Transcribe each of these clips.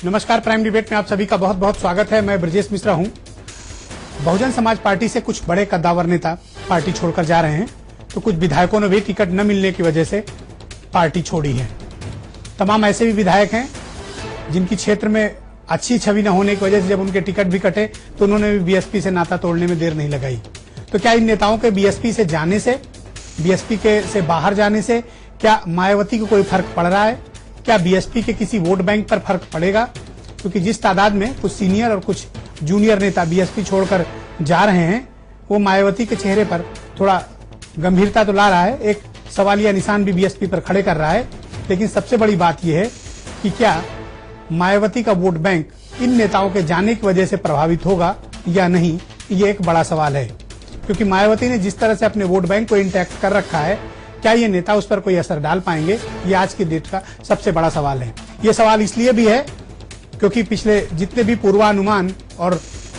नमस्कार, prime debate में आप सभी का बहुत बहुत स्वागत है। मैं ब्रजेश मिश्रा हूं। बहुजन समाज पार्टी से कुछ बड़े कद्दावर नेता पार्टी छोड़कर जा रहे हैं, तो कुछ विधायकों ने भी टिकट न मिलने की वजह से पार्टी छोड़ी है। तमाम ऐसे भी विधायक हैं जिनकी क्षेत्र में अच्छी छवि न होने की वजह से जब उनके टिकट भी कटे तो उन्होंने भी बीएसपी से नाता तोड़ने में देर नहीं लगाई। तो क्या इन नेताओं के बीएसपी से जाने से, बीएसपी के से बाहर जाने से क्या मायावती को कोई फर्क पड़ रहा है? क्या बीएसपी के किसी वोट बैंक पर फर्क पड़ेगा? क्योंकि जिस तादाद में कुछ सीनियर और कुछ जूनियर नेता बीएसपी छोड़कर जा रहे हैं, वो मायावती के चेहरे पर थोड़ा गंभीरता तो ला रहा है, एक सवालिया निशान भी बीएसपी पर खड़े कर रहा है। लेकिन सबसे बड़ी बात यह है कि क्या मायावती का वोट बैंक इन नेताओं के जाने की वजह से प्रभावित होगा या नहीं, ये एक बड़ा सवाल है। क्योंकि मायावती ने जिस तरह से अपने वोट बैंक को इंटैक्ट कर रखा है, क्या ये नेता उस पर कोई असर डाल पाएंगे, ये आज की डेट का सबसे बड़ा सवाल है। ये सवाल इसलिए भी है क्योंकि पिछले जितने भी पूर्वानुमान और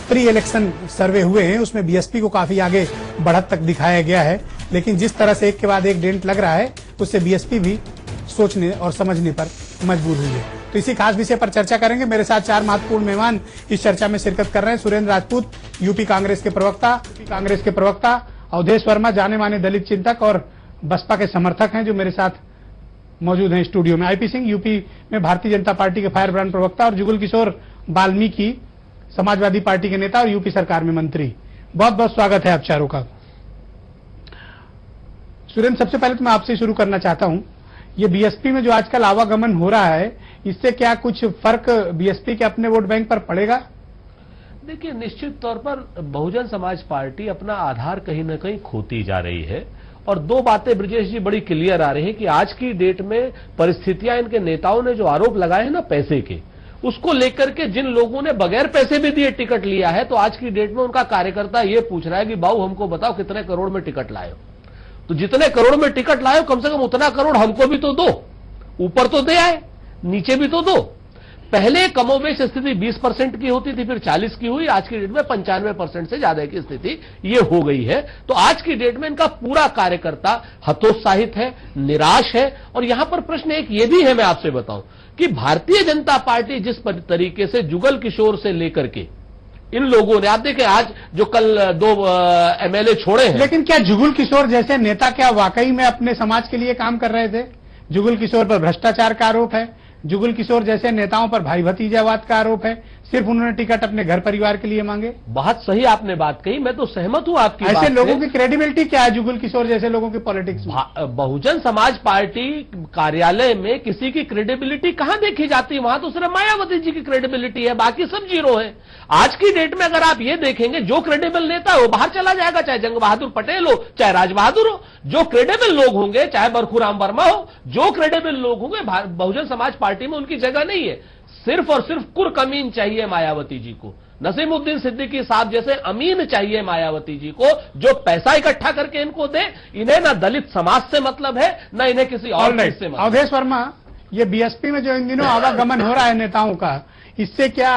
प्री इलेक्शन सर्वे हुए हैं उसमें बीएसपी को काफी आगे बढ़त तक दिखाया गया है। लेकिन जिस तरह से एक के बाद एक डेंट लग रहा है, उससे बीएसपी भी सोचने और समझने पर मजबूर हुई है। तो इसी खास विषय पर चर्चा करेंगे। मेरे साथ चार महत्वपूर्ण मेहमान इस चर्चा में शिरकत कर रहे हैं। सुरेंद्र राजपूत, यूपी कांग्रेस के प्रवक्ता, अवधेश वर्मा, जाने माने दलित चिंतक और बसपा के समर्थक हैं जो मेरे साथ मौजूद हैं स्टूडियो में। आईपी सिंह, यूपी में भारतीय जनता पार्टी के फायर ब्रांड प्रवक्ता, और जुगल किशोर वाल्मीकि, समाजवादी पार्टी के नेता और यूपी सरकार में मंत्री। बहुत बहुत स्वागत है आप चारों का। सुरेंद्र, सबसे पहले तो मैं आपसे शुरू करना चाहता हूं, ये बीएसपी में जो आजकल आवागमन हो रहा है, इससे क्या कुछ फर्क बीएसपी के अपने वोट बैंक पर पड़ेगा? देखिए, निश्चित तौर पर बहुजन समाज पार्टी अपना आधार कहीं ना कहीं खोती जा रही है। और दो बातें ब्रजेश जी बड़ी क्लियर आ रही हैं कि आज की डेट में परिस्थितियां, इनके नेताओं ने जो आरोप लगाए हैं ना पैसे के, उसको लेकर के जिन लोगों ने बगैर पैसे भी दिए टिकट लिया है, तो आज की डेट में उनका कार्यकर्ता ये पूछ रहा है कि बाबू हमको बताओ कितने करोड़ में टिकट लाए हो। तो जितने करोड़ में टिकट लाए हो, कम से कम उतना करोड़ हमको भी तो दो, ऊपर तो दे आए, नीचे भी तो दो। पहले कमोबेश स्थिति 20% की होती थी, फिर 40 की हुई, आज की डेट में 95% से ज्यादा की स्थिति ये हो गई है। तो आज की डेट में इनका पूरा कार्यकर्ता हतोत्साहित है, निराश है। और यहां पर प्रश्न एक ये भी है, मैं आपसे बताऊं कि भारतीय जनता पार्टी जिस तरीके से जुगल किशोर से लेकर के इन लोगों ने, आप देखें आज जो कल दो एमएलए छोड़े हैं, लेकिन क्या जुगल किशोर जैसे नेता क्या वाकई में अपने समाज के लिए काम कर रहे थे? जुगल किशोर पर भ्रष्टाचार का आरोप है, जुगल किशोर जैसे नेताओं पर भाई भतीजावाद का आरोप है, सिर्फ उन्होंने टिकट अपने घर परिवार के लिए मांगे। बहुत सही आपने बात कही, मैं तो सहमत हूं आपकी बात से। ऐसे लोगों की क्रेडिबिलिटी क्या है जुगल किशोर जैसे लोगों की पॉलिटिक्स में? बहुजन समाज पार्टी कार्यालय में किसी की क्रेडिबिलिटी कहां देखी जाती है? वहां तो सिर्फ मायावती जी की क्रेडिबिलिटी है, बाकी सब जीरो है। आज की डेट में अगर आप ये देखेंगे, जो क्रेडिबल नेता है वो बाहर चला जाएगा, चाहे जंग बहादुर पटेल हो, चाहे राज बहादुर हो। जो क्रेडिबल लोग होंगे, चाहे बरखुराम वर्मा हो, जो क्रेडिबल लोग होंगे, बहुजन समाज पार्टी में उनकी जगह नहीं है। सिर्फ और सिर्फ कुरकमीन चाहिए मायावती जी को, नसीमुद्दीन सिद्दीकी साहब जैसे अमीन चाहिए मायावती जी को, जो पैसा इकट्ठा करके इनको दे। इन्हें ना दलित समाज से मतलब है, ना इन्हें किसी और चीज से मतलब। अवधेश वर्मा, ये बीएसपी में जो इन दिनों आवागमन हो रहा है नेताओं का, इससे क्या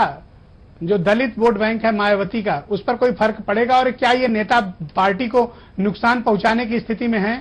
जो दलित वोट बैंक है मायावती का, उस पर कोई फर्क पड़ेगा? और क्या ये नेता पार्टी को नुकसान पहुंचाने की स्थिति में है?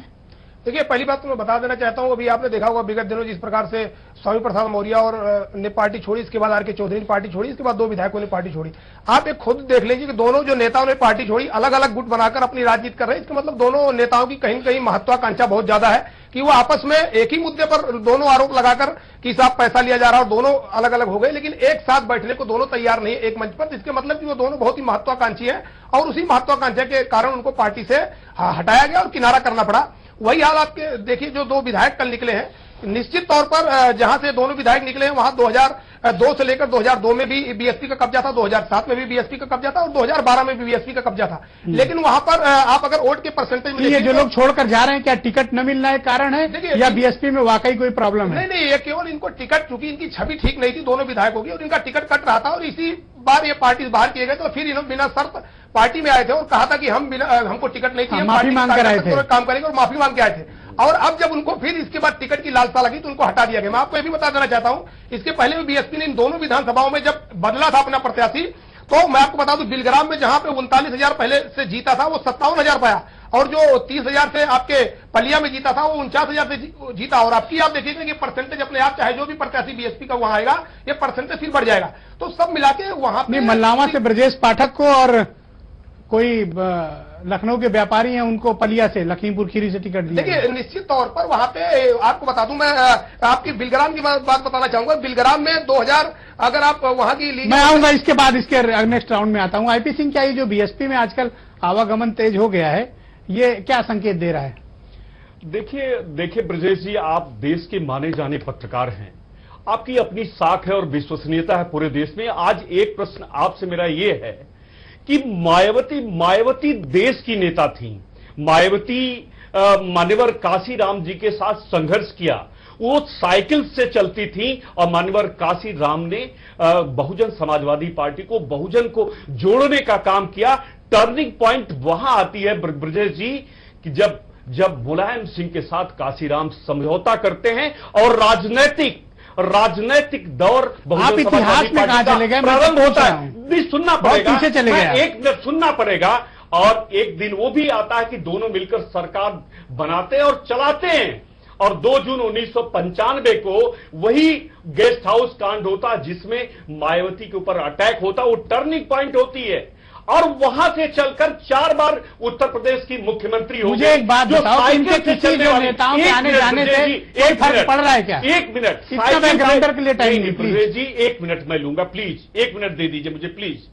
देखिए, पहली बात तो मैं बता देना चाहता हूं, अभी आपने देखा होगा विगत दिनों जिस प्रकार से स्वामी प्रसाद मौर्य और ने पार्टी छोड़ी, इसके बाद आर.के. चौधरी ने पार्टी छोड़ी, इसके बाद दो विधायकों ने पार्टी छोड़ी। आप एक खुद देख लीजिए कि दोनों जो नेताओं ने पार्टी छोड़ी, अलग अलग गुट बनाकर अपनी राजनीति कर रहे हैं। इसका मतलब दोनों नेताओं की कहीं न कहीं महत्वाकांक्षा बहुत ज्यादा है कि वो आपस में एक ही मुद्दे पर दोनों आरोप लगाकर कि साहब पैसा लिया जा रहा है, और दोनों अलग अलग हो गए, लेकिन एक साथ बैठने को दोनों तैयार नहीं है एक मंच पर। जिसके मतलब कि वो दोनों बहुत ही महत्वाकांक्षी है, और उसी महत्वाकांक्षा के कारण उनको पार्टी से हटाया गया और किनारा करना पड़ा। वही हाल आपके देखिए, जो दो विधायक कल निकले हैं, निश्चित तौर पर जहां से दोनों विधायक निकले हैं वहां 2002 से लेकर 2002 में भी बीएसपी का कब्जा था, 2007 में भी बीएसपी का कब्जा था, और 2012 में भी बीएसपी का कब्जा था। लेकिन वहां पर आप अगर वोट के परसेंटेज में, ये जो लोग छोड़कर जा रहे हैं, क्या टिकट न मिलना एक कारण है या बीएसपी में वाकई कोई प्रॉब्लम है? नहीं, ये केवल इनको टिकट, चूंकि इनकी छवि ठीक नहीं थी दोनों विधायकों की, और इनका टिकट कट रहा था, और इसी बार ये पार्टी बाहर किए गए, तो फिर इन्होंने बिना शर्त पार्टी में आए थे और कहा था कि हमको टिकट नहीं चाहिए, माफी मांग कर आए थे, काम करेंगे, और माफी मांग के आए थे। और अब जब उनको फिर इसके बाद टिकट की लालसा लगी तो उनको हटा दिया गया। मैं आपको यह भी बता देना चाहता हूं, इसके पहले भी बीएसपी ने इन दोनों विधानसभाओं में जब बदला था अपना प्रत्याशी, तो मैं आपको बता दूं, बिलग्राम में जहां पे 39,000 पहले से जीता था, वो 57,000 पाया। और जो 30,000 से आपके पलिया में जीता था वो 49,000 से जीता। और आपकी आप देखिएगा कि परसेंटेज अपने आप, चाहे जो भी प्रत्याशी बीएसपी का वहां आएगा, ये परसेंटेज फिर बढ़ जाएगा। तो सब मिला के वहां पे मल्लावा से ब्रजेश पाठक को और कोई लखनऊ के व्यापारी हैं उनको पलिया से, लखीमपुर खीरी से टिकट दिया। देखिए निश्चित तौर पर वहां पे आपको बता दूं, मैं आपकी बिलग्राम की बात बताना चाहूंगा। बिलग्राम में 2000 अगर आप वहां की लीजिए, मैं आऊंगा इसके बाद, इसके नेक्स्ट राउंड में आता हूं। आईपी सिंह, क्या ये जो बीएसपी में आजकल आवागमन तेज हो गया है, ये क्या संकेत दे रहा है? देखिए ब्रजेश जी, आप देश के माने जाने पत्रकार हैं, आपकी अपनी साख है और विश्वसनीयता है पूरे देश में। आज एक प्रश्न आपसे मेरा ये है कि मायावती देश की नेता थी। मायावती मान्यवर काशीराम जी के साथ संघर्ष किया, वो साइकिल से चलती थी और मान्यवर काशीराम ने बहुजन समाजवादी पार्टी को, बहुजन को जोड़ने का काम किया। टर्निंग पॉइंट वहां आती है ब्रजेश जी कि जब मुलायम सिंह के साथ काशीराम समझौता करते हैं और राजनैतिक दौर आप इतिहास में कहां चले गए? प्रारंभ होता है, नहीं सुनना पड़ेगा, पीछे चले गए, एक मिनट सुनना पड़ेगा। और एक दिन वो भी आता है कि दोनों मिलकर सरकार बनाते हैं और चलाते हैं। और 2 जून 1995 को वही गेस्ट हाउस कांड होता जिसमें मायावती के ऊपर अटैक होता, वो टर्निंग पॉइंट होती है। और वहां से चलकर 4 बार उत्तर प्रदेश की मुख्यमंत्री हो गई। मुझे एक बात बताओ, इनके किसी जो नेताओं के आने जाने से कोई फर्क पड़ रहा है क्या? एक मिनट, इतना बैकग्राउंडर के लिए टाइम नहीं, प्लीज जी, 1 मिनट मैं लूंगा, प्लीज 1 मिनट दे दीजिए मुझे प्लीज।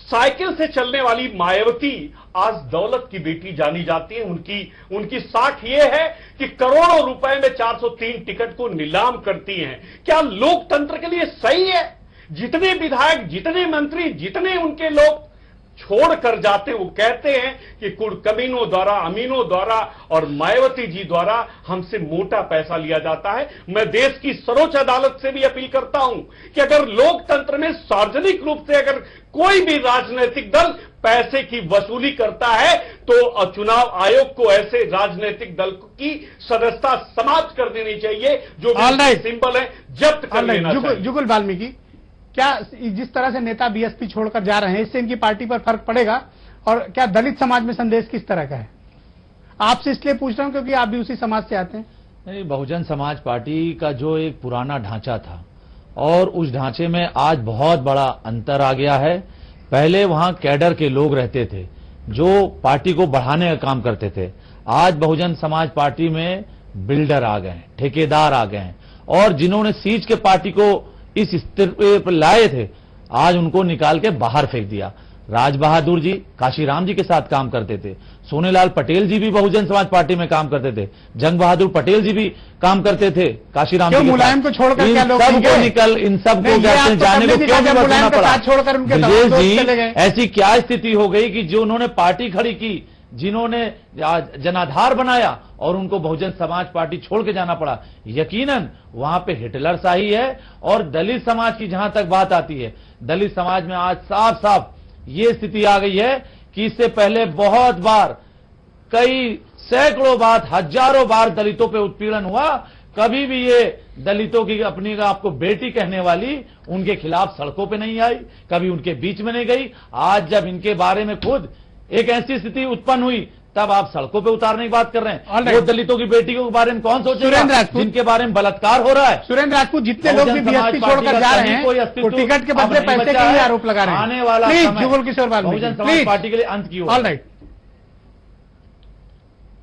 साइकिल से चलने वाली मायावती आज दौलत की बेटी जानी जाती है। उनकी साख ये है कि करोड़ों रुपए में 403 टिकट को नीलाम करती हैं। क्या लोकतंत्र के लिए सही है? जितने विधायक, जितने मंत्री, जितने उनके लोग छोड़ कर जाते, वो कहते हैं कि कुड़कमीनों द्वारा, अमीनों द्वारा और मायावती जी द्वारा हमसे मोटा पैसा लिया जाता है। मैं देश की सर्वोच्च अदालत से भी अपील करता हूं कि अगर लोकतंत्र में सार्वजनिक रूप से अगर कोई भी राजनीतिक दल पैसे की वसूली करता है तो चुनाव आयोग को ऐसे राजनीतिक दल की सदस्यता समाप्त कर देनी चाहिए, जो सिंबल है जब्त कर लेना चाहिए। जुगल वाल्मीकि, क्या जिस तरह से नेता बीएसपी छोड़कर जा रहे हैं, इससे इनकी पार्टी पर फर्क पड़ेगा? और क्या दलित समाज में संदेश किस तरह का है? आपसे इसलिए पूछ रहा हूं क्योंकि आप भी उसी समाज से आते हैं। नहीं, बहुजन समाज पार्टी का जो एक पुराना ढांचा था और उस ढांचे में आज बहुत बड़ा अंतर आ गया है। पहले वहां कैडर के लोग रहते थे जो पार्टी को बढ़ाने का काम करते थे। आज बहुजन समाज पार्टी में बिल्डर आ गए हैं, ठेकेदार आ गए हैं, और जिन्होंने सींच के पार्टी को इस स्तर पर लाए थे, आज उनको निकाल के बाहर फेंक दिया। राज बहादुर जी काशीराम जी के साथ काम करते थे, सोनेलाल पटेल जी भी बहुजन समाज पार्टी में काम करते थे, जंग बहादुर पटेल जी भी काम करते थे काशीराम जी। मुलायम को छोड़कर क्या लोग सबको निकल, इन सबको जाने को क्यों निकलना पड़ा? ब्रजेश जी, ऐसी क्या स्थिति हो गई कि जो उन्होंने पार्टी खड़ी की, जिन्होंने जनाधार बनाया, और उनको बहुजन समाज पार्टी छोड़ के जाना पड़ा? यकीनन वहां पे हिटलर शाही है। और दलित समाज की जहां तक बात आती है, दलित समाज में आज साफ साफ ये स्थिति आ गई है कि इससे पहले बहुत बार, कई सैकड़ों बार, हजारों बार दलितों पे उत्पीड़न हुआ, कभी भी ये दलितों की अपनी आपको बेटी कहने वाली उनके खिलाफ सड़कों पे नहीं आई, कभी उनके बीच में नहीं गई। आज जब इनके बारे में खुद एक ऐसी स्थिति उत्पन्न हुई, तब आप सड़कों पे उतारने की बात कर रहे हैं। वो दलितों की बेटियों के बारे में कौन सोचेगा जिनके बारे में बलात्कार हो रहा है? सुरेंद्र राजपूत, जितने लोग भी बीएसपी छोड़कर जा रहे हैं, वो टिकट के बदले पैसे के लिए आरोप लगा रहे हैं। आने वाला जुगल किशोर बहुजन समाज पार्टी के लिए अंत की। All right,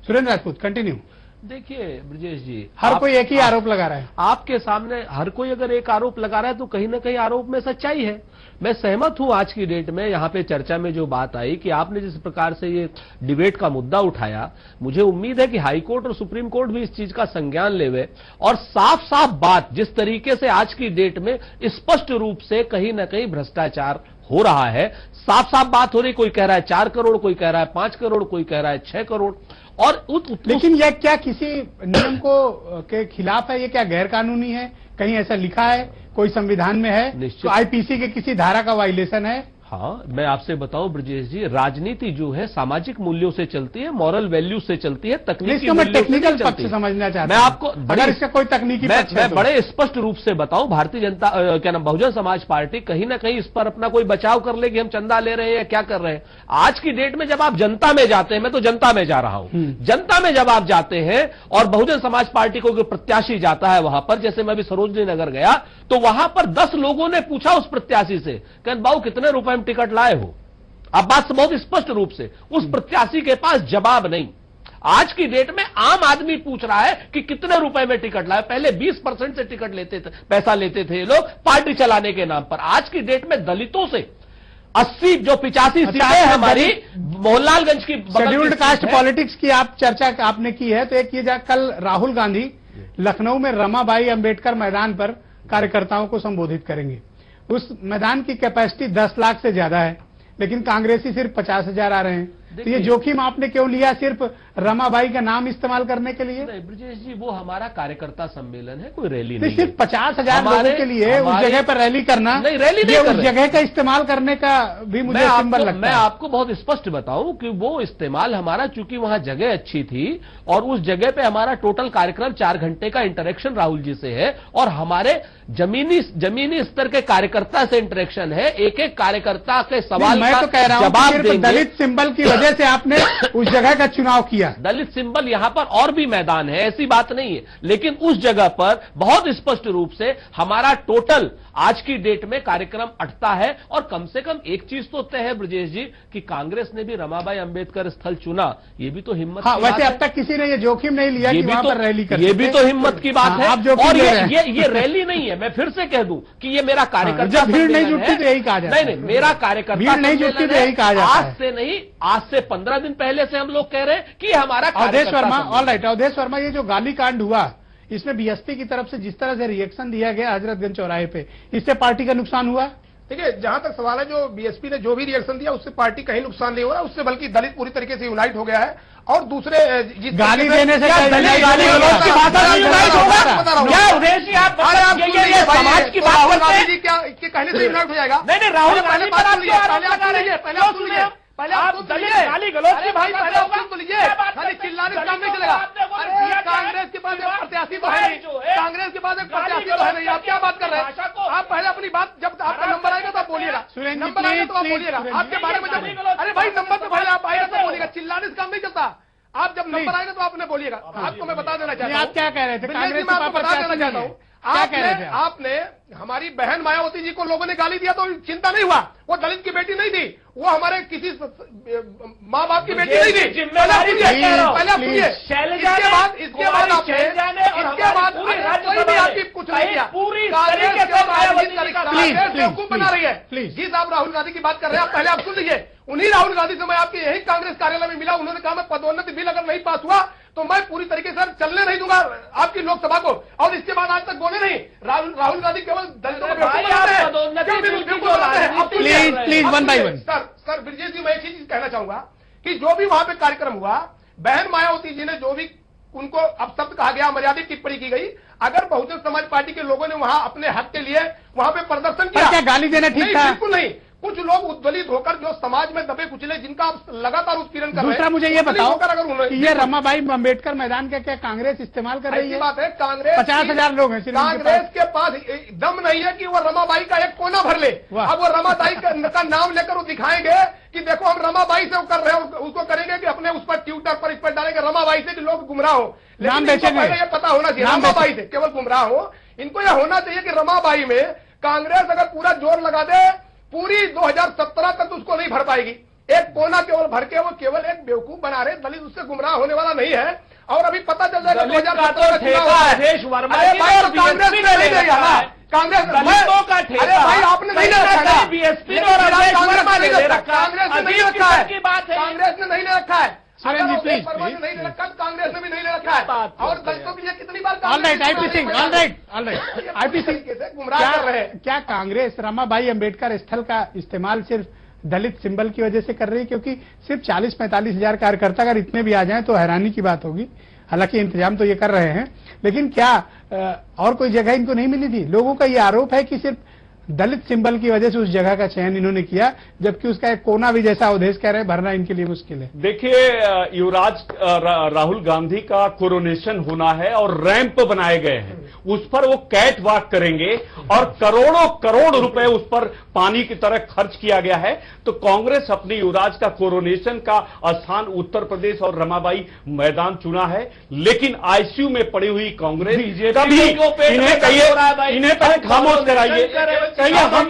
Surendra Rajput continue. देखिए ब्रजेश जी, हर कोई एक ही आरोप लगा रहा है। आपके सामने हर कोई अगर एक आरोप लगा रहा है तो कहीं ना कहीं आरोप में सच्चाई है। मैं सहमत हूं आज की डेट में यहाँ पे चर्चा में जो बात आई कि आपने जिस प्रकार से ये डिबेट का मुद्दा उठाया, मुझे उम्मीद है कि हाई कोर्ट और सुप्रीम कोर्ट भी इस चीज का संज्ञान लेवे और साफ साफ बात, जिस तरीके से आज की डेट में स्पष्ट रूप से कहीं ना कहीं भ्रष्टाचार हो रहा है, साफ साफ बात हो रही। कोई कह रहा है 4 करोड़, कोई कह रहा है 5 करोड़, कोई कह रहा है 6 करोड़। और लेकिन यह क्या किसी नियम को के खिलाफ है? ये क्या गैर कानूनी है? कहीं ऐसा लिखा है? कोई संविधान में है? तो आईपीसी के किसी धारा का वायलेशन है? हाँ, मैं आपसे बताऊं ब्रजेश जी, राजनीति जो है सामाजिक मूल्यों से चलती है, मॉरल वैल्यू से चलती है, तकनीकी इसका मैं मूल्यों से टेक्निकल नहीं पक्ष चलती। समझना चाहता मैं हूं। आपको अगर इसका कोई तकनीकी पक्ष है मैं तो। बड़े स्पष्ट रूप से बताऊं, भारतीय जनता क्या नाम, बहुजन समाज पार्टी कहीं ना कहीं इस पर अपना कोई बचाव कर ले कि हम चंदा ले रहे हैं या क्या कर रहे हैं। आज की डेट में जब आप जनता में जाते हैं, मैं तो जनता में जा रहा हूं, जनता में जब आप जाते हैं और बहुजन समाज पार्टी को कोई प्रत्याशी जाता है वहां पर, जैसे मैं अभी सरोजनी नगर गया तो वहां पर 10 लोगों ने पूछा उस प्रत्याशी से, कहते बाबू कितने रुपए में टिकट लाए हो। अब बात बहुत स्पष्ट रूप से, उस प्रत्याशी के पास जवाब नहीं। आज की डेट में आम आदमी पूछ रहा है कि कितने रुपए में टिकट लाए। पहले 20% से टिकट लेते थे, पैसा लेते थे ये लोग पार्टी चलाने के नाम पर। आज की डेट में दलितों से 80 जो 85 सीटें हमारी मोहनलालगंज की शेड्यूल्ड कास्ट पॉलिटिक्स की आप चर्चा आपने की है, तो एक ये कल राहुल गांधी लखनऊ में रमाबाई अंबेडकर मैदान पर कार्यकर्ताओं को संबोधित करेंगे। उस मैदान की कैपेसिटी 10 लाख से ज्यादा है, लेकिन कांग्रेसी सिर्फ 50,000 आ रहे हैं। तो ये जोखिम आपने क्यों लिया, सिर्फ रमाबाई का नाम इस्तेमाल करने के लिए? नहीं ब्रजेश जी, वो हमारा कार्यकर्ता सम्मेलन है, कोई रैली नहीं, नहीं सिर्फ 50,000 लोगों के लिए उस जगह पर रैली करना, नहीं, रैली नहीं ये कर उस रहे। जगह का इस्तेमाल करने का भी मुझे सिंबल लगता है। मैं आपको बहुत स्पष्ट बताऊं कि वो इस्तेमाल हमारा, चूंकि वहां जगह अच्छी थी और उस जगह पे हमारा टोटल कार्यक्रम 4 घंटे का इंटरेक्शन राहुल जी से है और हमारे जमीनी स्तर के कार्यकर्ता से इंटरेक्शन है। एक एक कार्यकर्ता के सवाल मैं का तो कह रहा हूं जवाब कि देंगे। दलित सिंबल की वजह से आपने उस जगह का चुनाव किया। दलित सिंबल यहां पर और भी मैदान है, ऐसी बात नहीं है, लेकिन उस जगह पर बहुत स्पष्ट रूप से हमारा टोटल आज की डेट में कार्यक्रम अटता है। और कम से कम एक चीज तो तय है ब्रजेश जी कि कांग्रेस ने भी रमाबाई अंबेडकर स्थल चुना, ये भी तो हिम्मत की वैसे बात है। अब तक किसी ने ये जोखिम नहीं लिया कि वहां पर रैली कर ये भी तो हिम्मत की बात है। आप जोखिम और ले रहे हैं। ये रैली नहीं है, मैं फिर से कह दूं कि ये मेरा कार्यकर्ता जब भीड़ नहीं सम्मेलन जुटती है। तो यही कहा जाता है। नहीं, मेरा कार्यकर्ता भीड़ नहीं जुटती सम्मेलन तो यही कहा जाता आज है। से नहीं, आज से 15 दिन पहले से हम लोग कह रहे हैं कि हमारा अवधेश कार्यकर्ता वर्मा, सम्मेलन। ऑल राइट, अवधेश वर्मा, ये जो गाली कांड हुआ इसमें बीएसपी की तरफ से जिस तरह से रिएक्शन दिया गया हजरतगंज चौराहे पे, इससे पार्टी का नुकसान हुआ? देखिए, जहां तक सवाल है, जो बीएसपी ने जो भी रिएक्शन दिया उससे पार्टी कहीं नुकसान नहीं हो रहा, उससे बल्कि दलित पूरी तरीके से यूनाइट हो गया है। और दूसरे गाली देने से क्या दलित गाली गलौज की भाषा में यूनाइट होगा? क्या उदेश जी आप ये समाज की बात करते हैं? जी क्या कहने से यूनाइट हो जाएगा? नहीं, राहुल पहले गांधी पर आप क्यों आरोप आप लगा रहे हैं? पहले आप सुनिए, पहले आप आप दलित गाली गलौज की भाषा पहले आप सुन लीजिए। खाली चिल्लाने से काम नहीं चलेगा। अरे कांग्रेस के पास एक प्रत्याशी तो है नहीं, कांग्रेस के पास एक प्रत्याशी तो है नहीं, आप क्या बात कर रहे हैं? आप पहले अपनी बात, जब आपका नंबर आएगा तो आप बोलिएगा, सुरेंद्र जी, नंबर आएगा तो आप प्लीज, बोलिएगा। सुरेंद्र आपके बारे में जब, अरे भाई नंबर पे पहले आप आएगा तो बोलिएगा, चिल्लाने से काम नहीं चलता। आप जब नंबर आएगा तो आपने बोलिएगा। आपको मैं बता देना चाहता हूँ, आप क्या कह रहे थे? कांग्रेस में आपको बता देना चाहता हूँ, क्या कह रहे थे आपने हमारी बहन मायावती जी को लोगों ने गाली दिया तो चिंता नहीं हुआ, वो दलित की बेटी नहीं थी, वो हमारे किसी माँ बाप की बेटी नहीं थी। पहले आप सुनिए, इसके बाद कोई भी आपकी कुछ नहीं किया। बेवकूफ बना रही है। जिस आप राहुल गांधी की बात कर रहे हैं, आप पहले आप सुन लीजिए। उन्हीं राहुल गांधी से मैं आपके यही कांग्रेस कार्यालय में मिला, उन्होंने कहा मैं पदोन्नति बिल अगर नहीं पास हुआ तो मैं पूरी तरीके से चलने नहीं दूंगा आपकी लोकसभा को। और इसके बाद आज तक बोले नहीं। राहुल गांधी केवल दलितों को बेवकूफ बनाते हैं। Please one by one. Sir Brajesh ji, मैं एक चीज कहना चाहूंगा कि जो भी वहां पे कार्यक्रम हुआ, बहन मायावती जी ने जो भी उनको अपशब्द कहा गया, मर्यादित टिप्पणी की गई, अगर बहुजन समाज पार्टी के लोगों ने वहां अपने हक के लिए वहां पे प्रदर्शन किया, क्या गाली देना ठीक था? बिल्कुल नहीं। कुछ लोग उद्दलित होकर जो समाज में दबे कुचले, जिनका आप लगातार उत्पीड़न कर रहे हैं। दूसरा मुझे ये बताओ अगर कि ये रमाबाई अंबेडकर मैदान का क्या कांग्रेस इस्तेमाल कर रही है? बात है, कांग्रेस 50,000 लोग हैं सिर्फ उनके कांग्रेस के पास दम नहीं है कि वो रमाबाई का एक कोना भर ले। अब वो रमाबाई का नाम लेकर वो दिखाएंगे कि देखो हम रमाबाई से कर रहे हैं, उसको करेंगे कि अपने उस पर ट्विटर पर इस पर डालेंगे रमाबाई से कि लोग गुमराह हो। नाम बेचेंगे, ये पता होना चाहिए रमाबाई से केवल गुमराह हो। इनको यह होना चाहिए कि रमाबाई में कांग्रेस अगर पूरा जोर लगा दे, पूरी 2017 तक उसको नहीं भर पाएगी। एक कोना केवल भर के वो केवल एक बेवकूफ बना रहे, दलित उससे गुमराह होने वाला नहीं है। और अभी पता चल जाएगा 2017 का चुनाव है। अवधेश वर्मा अरे भाई, तो कांग्रेस ने नहीं देगा ना, कांग्रेस दलितों का ठेका। अरे भाई, आपने नहीं ले रखा है, बीएसपी और अवधेश वर्मा ने ले रखा। कांग्रेस ने नहीं रखा है, कांग्रेस ने नहीं ले रखा है। सुरेंद्र जी, प्लीज, नहीं ले रखा, कांग्रेस ने भी नहीं ले रखा है। और दलितों के लिए कितनी बार all right, IP Singh, all right, IP Singh, गुमराह कर रहे हैं। क्या कांग्रेस रमाबाई अंबेडकर स्थल का इस्तेमाल सिर्फ दलित सिंबल की वजह से कर रही है? क्योंकि सिर्फ 40-45 हजार कार्यकर्ता अगर इतने भी आ जाएं तो हैरानी की बात होगी। हालांकि इंतजाम तो ये कर रहे हैं, लेकिन क्या और कोई जगह इनको नहीं मिली थी? लोगों का ये आरोप है कि सिर्फ दलित सिंबल की वजह से उस जगह का चयन इन्होंने किया, जबकि उसका एक कोना भी जैसा अवधेश कह रहे हैं भरना इनके लिए मुश्किल है। देखिए, युवराज राहुल गांधी का कोरोनेशन होना है और रैंप बनाए गए हैं, उस पर वो कैट वॉक करेंगे और करोड़ों करोड़ रुपए उस पर पानी की तरह खर्च किया गया है। तो कांग्रेस अपने युवराज का कोरोनेशन का स्थान उत्तर प्रदेश और रमाबाई मैदान चुना है, लेकिन आईसीयू में पड़ी हुई कांग्रेस कभी इन्हें कहिए, इन्हें पहले खामोश कराइए, कहिए आपको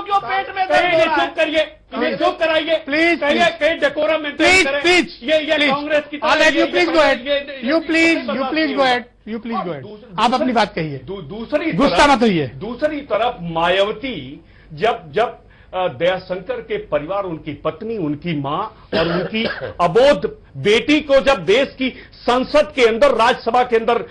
क्यों पेट में चुप करिए, इन्हें चुप कराइए प्लीज, कहिए कहीं डेकोरम प्लीज प्लीज ये कांग्रेस की you please go head, you please go head, you please go head, आप अपनी बात कहिए, दूसरी गुस्सा मत होइए। दूसरी तरफ मायावती जब दयाशंकर के परिवार, उनकी पत्नी, उनकी मां और उनकी अबोध बेटी को जब देश की संसद के अंदर, राज्यसभा के अंदर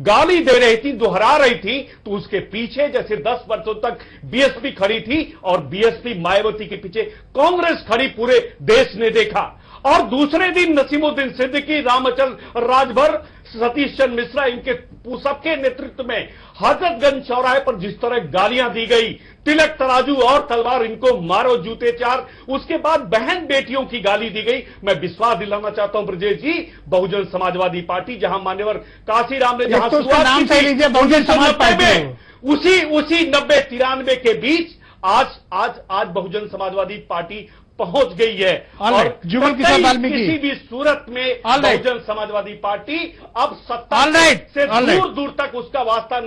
गाली दे रही थी, दोहरा रही थी, तो उसके पीछे जैसे 10 वर्षों तक बीएसपी खड़ी थी और बीएसपी मायावती के पीछे कांग्रेस खड़ी पूरे देश ने देखा। और दूसरे दिन नसीमुद्दीन सिद्दीकी, रामअचल राजभर, सतीश चंद्र मिश्रा, इनके सबके नेतृत्व में हजरतगंज चौराहे पर जिस तरह गालियां दी गई, तिलक तराजू और तलवार, इनको मारो जूते चार, उसके बाद बहन बेटियों की गाली दी गई। मैं विश्वास दिलाना चाहता हूं ब्रजेश जी, बहुजन समाजवादी पार्टी, जहां मान्यवर काशीराम ने जहां शुरुआत की थी, बहुजन समाज पार्टी, उसी 90-93 के बीच आज बहुजन समाजवादी पार्टी पहुंच गई है। और जुगल किशोर वाल्मीकि, किसी भी सूरत में बहुजन समाजवादी पार्टी अब सत्ता से दूर दूर तक उसका वास्ता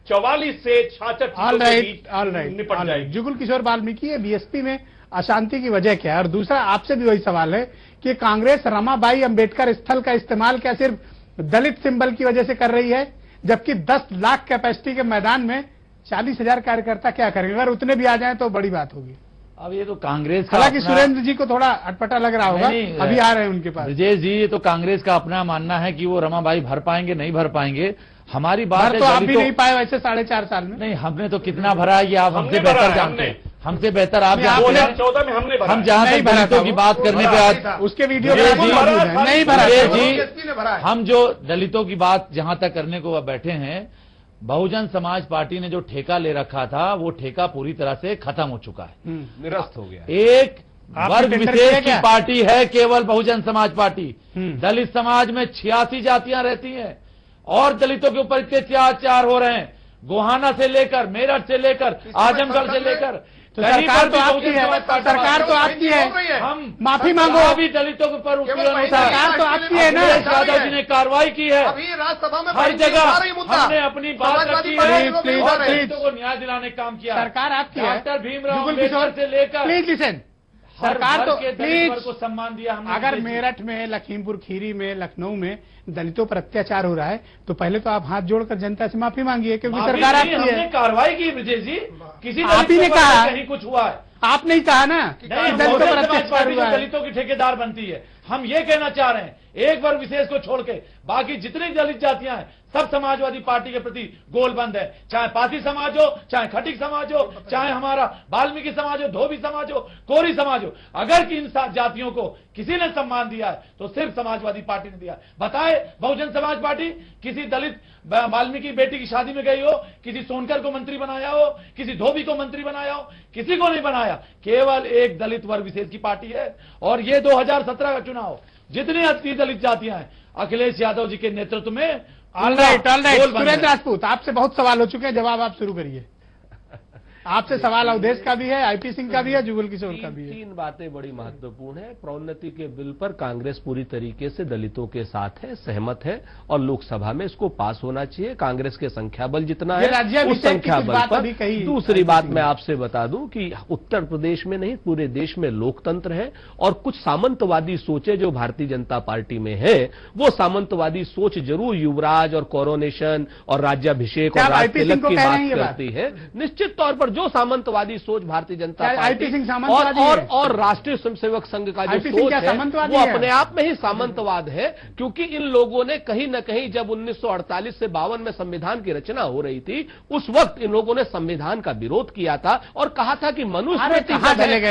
44 से 66 निपट जाएगी। जुगल किशोर वाल्मीकि, ये बीएसपी में अशांति की वजह क्या है? और दूसरा आपसे भी वही सवाल है कि कांग्रेस रमाबाई अंबेडकर स्थल का इस्तेमाल क्या सिर्फ दलित सिंबल की वजह से कर रही है, जबकि 10 लाख कैपेसिटी के मैदान में 40,000 कार्यकर्ता क्या करेंगे? अगर उतने भी आ जाएं तो बड़ी बात होगी। अब ये तो कांग्रेस का, हालांकि सुरेंद्र जी को थोड़ा अटपटा लग रहा होगा, अभी आ रहे हैं उनके पास। ब्रजेश जी, ये तो कांग्रेस का अपना मानना है कि वो रमाबाई भर पाएंगे, नहीं भर पाएंगे। हमारी बात तो आप भी नहीं पाए वैसे 4.5 साल में। नहीं, हमने तो कितना भरा है ये आप हमसे बेहतर जानते हैं, हमसे बेहतर आप जानते हैं। 2014 में हमने भरा। हम जहां तक दलितों की बात करने पे आज उसके वीडियो नहीं भरा जी, हम जो दलितों की बात जहां तक करने को बैठे हैं, बहुजन समाज पार्टी ने जो ठेका ले रखा था वो ठेका पूरी तरह से खत्म हो चुका है, निरस्त हो गया। एक वर्ग विशेष की पार्टी है केवल बहुजन समाज पार्टी। दलित समाज में 86 जातियां रहती हैं और दलितों के ऊपर इतने अत्याचार हो रहे हैं, गोहाना से लेकर, मेरठ से लेकर, आजमगढ़ से लेकर। तो सरकार तो आपकी है, सरकार तो आपकी है, हम माफी मांगो। अभी दलितों के ऊपर सरकार तो आपकी है ना। यादव जी ने कार्रवाई की है, अभी राज्यसभा में हर जगह हमने अपनी बात रखी है और प्लीज दलितों को न्याय दिलाने का काम किया। सरकार आपकी है, डॉक्टर भीमराव अम्बेडकर से लेकर प्लीज लिसन, सरकार तो प्लीज को सम्मान दिया हमने। अगर मेरठ में, लखीमपुर खीरी में, लखनऊ में दलितों पर अत्याचार हो रहा है तो पहले तो आप हाथ जोड़कर जनता से माफी मांगिए, क्योंकि सरकार आपकी है। हमने कार्रवाई की ब्रजेश जी, किसी आप ही ने कहा, कहीं कुछ हुआ है, आप नहीं कहा ना दलितों पर अत्याचार हुआ है। दलितों की ठेकेदार बनती है। हम ये कहना चाह रहे हैं, एक वर्ग विशेष को छोड़ के बाकी जितनी दलित जातियां हैं सब समाजवादी पार्टी के प्रति गोलबंद है, चाहे पासी समाज हो, चाहे खटिक समाज हो, चाहे हमारा वाल्मीकि समाज हो, धोबी समाज हो, कोरी समाज हो। अगर कि इन जातियों को किसी ने सम्मान दिया है तो सिर्फ समाजवादी पार्टी ने दिया है। बताए बहुजन समाज पार्टी किसी दलित वाल्मीकि बेटी की शादी में गई हो, किसी सोनकर को मंत्री बनाया हो, किसी धोबी को मंत्री बनाया हो? किसी को नहीं बनाया, केवल एक दलित वर्ग विशेष की पार्टी है। और ये 2017 का चुनाव, जितनी अच्छी दलित जातियां हैं अखिलेश यादव जी के नेतृत्व में। ऑल राइट, सुरेंद्र राजपूत, आपसे बहुत सवाल हो चुके हैं, जवाब आप शुरू करिए। आपसे सवाल अवधेश का भी है, आईपी सिंह का भी है, जुगल किशोर का भी है। तीन बातें बड़ी महत्वपूर्ण है। प्रोन्नति के बिल पर कांग्रेस पूरी तरीके से दलितों के साथ है, सहमत है और लोकसभा में इसको पास होना चाहिए। कांग्रेस के संख्या बल जितना है उस संख्या बल पर। दूसरी बात मैं आपसे बता दूं कि उत्तर प्रदेश में नहीं पूरे देश में लोकतंत्र है और कुछ सामंतवादी सोचे जो भारतीय जनता पार्टी में है, वो सामंतवादी सोच जरूर युवराज और कोरोनेशन और राज्याभिषेक और राज तिलक की बात करती है। निश्चित तौर पर जो सामंतवादी सोच भारतीय जनता पार्टी और राष्ट्रीय स्वयंसेवक संघ का जो सोच है वो अपने आप में ही सामंतवाद है, क्योंकि इन लोगों ने कहीं न कहीं जब 1948 से 52 में संविधान की रचना हो रही थी उस वक्त इन लोगों ने संविधान का विरोध किया था और कहा था कि मनुस्मृति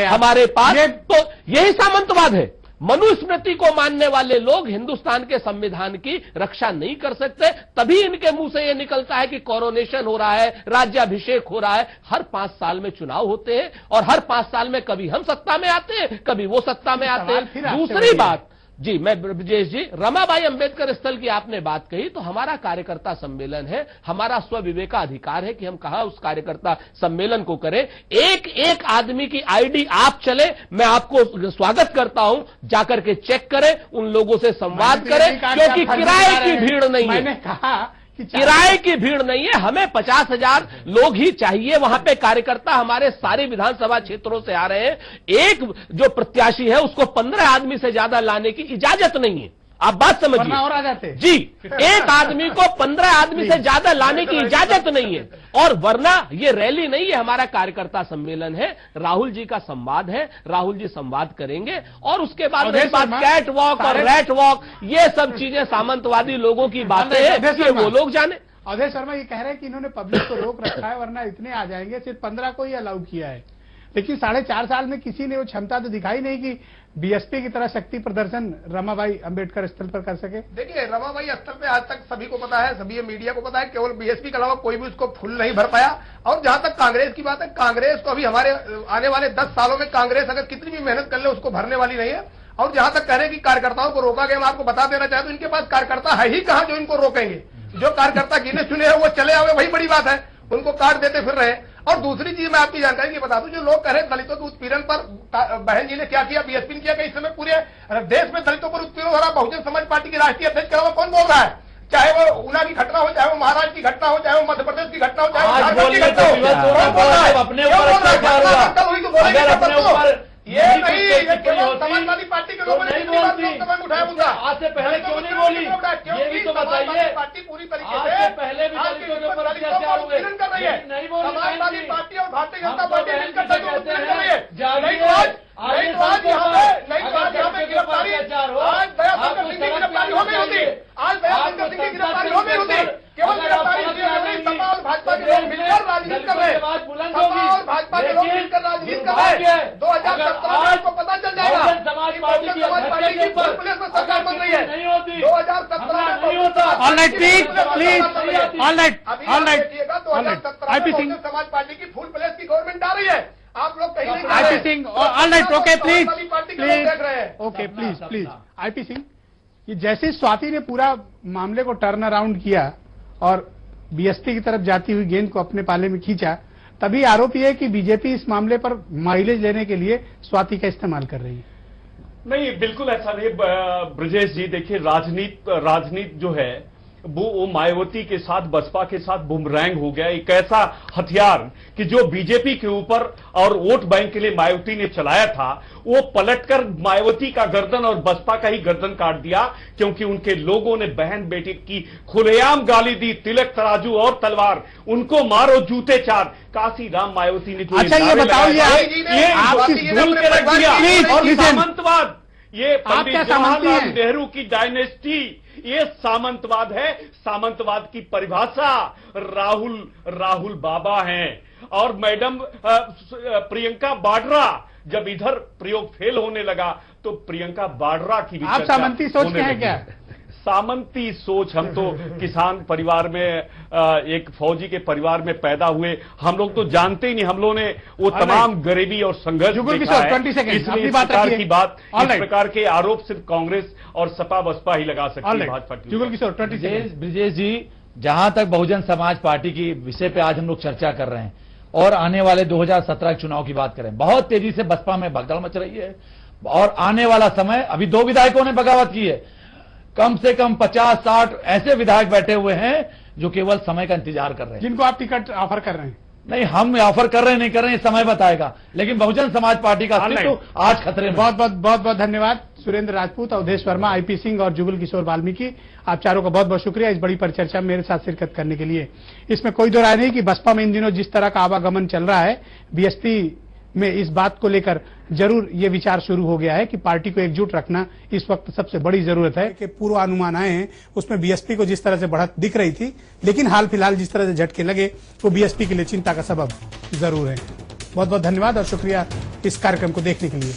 हमारे पास, तो यही सामंतवाद है। मनुस्मृति को मानने वाले लोग हिंदुस्तान के संविधान की रक्षा नहीं कर सकते। तभी इनके मुंह से यह निकलता है कि कोरोनेशन हो रहा है, राज्याभिषेक हो रहा है। हर 5 साल में चुनाव होते हैं और हर 5 साल में कभी हम सत्ता में आते हैं, कभी वो सत्ता में आते हैं। दूसरी बात जी, मैं ब्रजेश जी, रमाबाई अंबेडकर स्थल की आपने बात कही, तो हमारा कार्यकर्ता सम्मेलन है, हमारा स्वविवेका अधिकार है कि हम कहां उस कार्यकर्ता सम्मेलन को करें। एक एक आदमी की आईडी आप चले, मैं आपको स्वागत करता हूं, जाकर के चेक करें, उन लोगों से संवाद करें, क्योंकि किराए की भीड़ नहीं है। मैंने कहा किराए की भीड़ नहीं है, हमें 50,000 लोग ही चाहिए। वहां पे कार्यकर्ता हमारे सारे विधानसभा क्षेत्रों से आ रहे हैं। एक जो प्रत्याशी है उसको 15 आदमी से ज्यादा लाने की इजाजत नहीं है। आप बात समझिए और आ जाते जी, एक आदमी को 15 आदमी से ज्यादा लाने की इजाजत नहीं है। और वरना ये रैली नहीं है, हमारा कार्यकर्ता सम्मेलन है, राहुल जी का संवाद है, राहुल जी संवाद करेंगे। और उसके बाद कैट वॉक और रैट वॉक, ये सब चीजें सामंतवादी लोगों की बातें हैं, ये वो लोग जाने। अवधेश शर्मा ये कह रहे हैं कि इन्होंने पब्लिक को रोक रखा है, वरना इतने आ जाएंगे। सिर्फ 15 को ही अलाउ किया है, लेकिन 4.5 साल में किसी ने वो क्षमता तो दिखाई नहीं कि बीएसपी की तरह शक्ति प्रदर्शन रमाबाई अंबेडकर स्थल पर कर सके। देखिए, रमाबाई स्थल पे आज तक सभी को पता है, सभी मीडिया को पता है, केवल बीएसपी के अलावा कोई भी उसको फुल नहीं भर पाया। और जहां तक कांग्रेस की बात है, कांग्रेस को अभी हमारे आने वाले 10 सालों में कांग्रेस अगर कितनी भी मेहनत कर ले उसको भरने वाली नहीं है। और जहां तक कह रहे हैं कि कार्यकर्ताओं को रोका गया, मैं आपको बता देना चाहता हूं, इनके पास कार्यकर्ता है ही कहां जो इनको रोकेंगे। जो कार्यकर्ता गिने चुने हैं वो चले आवे, वही बड़ी बात है, उनको काट देते फिर रहे। और दूसरी चीज मैं आपकी जानकारी की बता दूं, जो लोग कह रहे हैं दलितों के उत्पीड़न पर बहन जी ने क्या किया, बीएसपी ने किया, कि इस समय पूरे देश में दलितों पर उत्पीड़न हो रहा। बहुजन समाज पार्टी के राष्ट्रीय अध्यक्ष के अलावा कौन बोल रहा है? चाहे वो ऊना की घटना हो, चाहे वो महाराष्ट्र की घटना हो, चाहे वो मध्य प्रदेश की घटना हो, चाहे वो झारखंड की घटना हो, अपने ऊपर ये नहीं, ये केवल समाजवादी पार्टी के लोगों ने उठाया मुद्दा। आज से पहले क्यों नहीं बोली, ये भी तो बताइए। पार्टी पूरी तरीके आज से पहले भी दलितों के ऊपर अत्याचार हुए, कर रही है। नहीं बोली। समाजवादी पार्टी और भारतीय जनता पार्टी मिलकर कहते हैं गिरफ्तारी, आज दयाशंकर सिंह की गिरफ्तारी हो गई होती, आज दयाशंकर सिंह की गिरफ्तारी हो गई होती। केवल गिरफ्तारी सपा और भाजपा के लोग मिलकर राजनीति कर रहे हैं, सपा और भाजपा के लोग मिलकर राजनीति कर रहे हैं। 2017 में आपको पता चल जाएगा समाज पार्टी की फुल प्लेस में सरकार बन रही है। 2017 में all right, please, all right, all right, 2017 में समाज पार्टी की फुल प्लेस की गवर्नमेंट आ रही है। आप लोग कहीं नहीं IP Singh, all right, okay, please, party के लोग देख रहे हैं। ओके, प्लीज, आईपी सिंह, ये जैसे स्वाति ने पूरा मामले को टर्न अराउंड किया और बीएसपी की तरफ जाती हुई गेंद को अपने पाले में खींचा, तभी आरोप यह है कि बीजेपी इस मामले पर माइलेज लेने के लिए स्वाति का इस्तेमाल कर रही है। नहीं, बिल्कुल ऐसा नहीं ब्रजेश जी। देखिए, राजनीति जो है वो मायावती के साथ, बसपा के साथ बुमरैंग हो गया। एक ऐसा हथियार कि जो बीजेपी के ऊपर और वोट बैंक के लिए मायावती ने चलाया था, वो पलटकर मायावती का गर्दन और बसपा का ही गर्दन काट दिया, क्योंकि उनके लोगों ने बहन बेटी की खुलेआम गाली दी। तिलक तराजू और तलवार, उनको मारो जूते चार। काशी राम मायावती ने जो अच्छा, ये बताओ, ये आपकी भूल के रख दिया। और सामंतवाद, ये पंडित क्या जवाहरलाल नेहरू की डायनेस्टी, ये सामंतवाद है। सामंतवाद की परिभाषा राहुल बाबा हैं। और मैडम प्रियंका वाड्रा, जब इधर प्रयोग फेल होने लगा तो प्रियंका वाड्रा की भी आप सामंती सोच के हैं क्या? सामंती सोच, हम तो किसान परिवार में, एक फौजी के परिवार में पैदा हुए, हम लोग तो जानते ही नहीं। हम लोगों ने वो तमाम गरीबी और संघर्ष देखा है। इसलिए इस प्रकार की बात, इस प्रकार के आरोप सिर्फ कांग्रेस और सपा बसपा ही लगा सकती है, भाजपा की। जुगल किशोर, 20 सेकंड। ब्रिजेश जी, जहां तक बहुजन समाज पार्टी की विषय पे आज हम लोग चर्चा कर रहे हैं और आने वाले 2017 चुनाव की बात करें, बहुत तेजी से बसपा में भगदड़ मच रही है। और आने वाला समय, अभी 2 विधायकों ने बगावत की है, कम से कम 50-60 ऐसे विधायक बैठे हुए हैं जो केवल समय का इंतजार कर रहे हैं, जिनको आप टिकट ऑफर कर रहे हैं। नहीं, हम ऑफर कर रहे हैं, नहीं कर रहे हैं, समय बताएगा। लेकिन बहुजन समाज पार्टी का अस्तित्व आज खतरे में। बहुत धन्यवाद सुरेंद्र राजपूत, अवधेश वर्मा, आईपी सिंह और जुगल किशोर वाल्मीकि, आप चारों का बहुत बहुत शुक्रिया इस बड़ी परिचर्चा में मेरे साथ शिरकत करने के लिए। इसमें कोई दो राय नहीं कि बसपा में इन दिनों जिस तरह का आवागमन चल रहा है, बीएसपी में इस बात को लेकर जरूर ये विचार शुरू हो गया है कि पार्टी को एकजुट रखना इस वक्त सबसे बड़ी जरूरत है। कि पूर्वानुमान आए हैं, उसमें बीएसपी को जिस तरह से बढ़त दिख रही थी, लेकिन हाल फिलहाल जिस तरह से झटके लगे वो बीएसपी के लिए चिंता का सबब जरूर है। बहुत बहुत धन्यवाद और शुक्रिया इस कार्यक्रम को देखने के लिए।